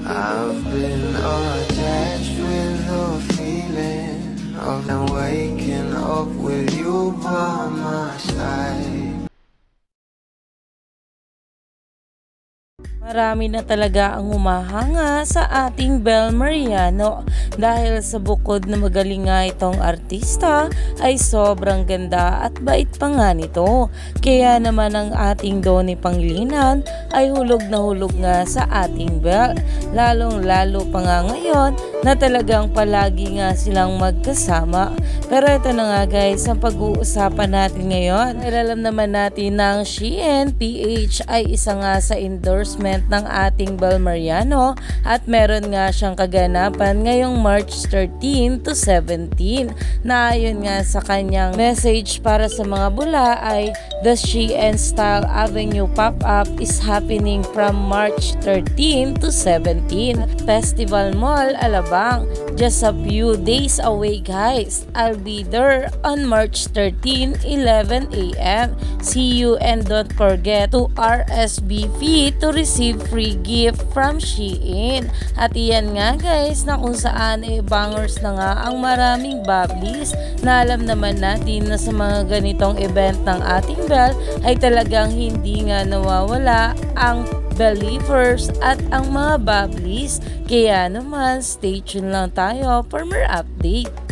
I've been attached with the feeling of waking up with you by my side. Marami na talaga ang humahanga sa ating Bel Mariano dahil sa bukod na magaling nga itong artista ay sobrang ganda at bait pa nga nito. Kaya naman ang ating Donnie Pangilinan ay hulog na hulog nga sa ating Bel. Lalong lalo pa nga ngayon na talagang palagi nga silang magkasama. Pero ito na nga guys ang pag-uusapan natin ngayon. Dahil alam naman natin ng Shein PH ay isa nga sa endorsement ng ating Bel Mariano at meron nga siyang kaganapan ngayong March 13 to 17 na ayon nga sa kanyang message para sa mga bula ay the Shein Style Avenue pop-up is happening from March 13 to 17 Festival Mall Alabang. Just a few days away guys. I'll be there on March 13, 11 a.m. See you and don't forget to RSVP to receive free gift from Shein. At iyan nga guys na kung saan bangers na nga ang maraming bubblies na alam naman natin na sa mga ganitong event ng ating Bel ay talagang hindi nga nawawala ang believers at ang mga bubblies. Kaya naman stay tuned lang tayo for more update.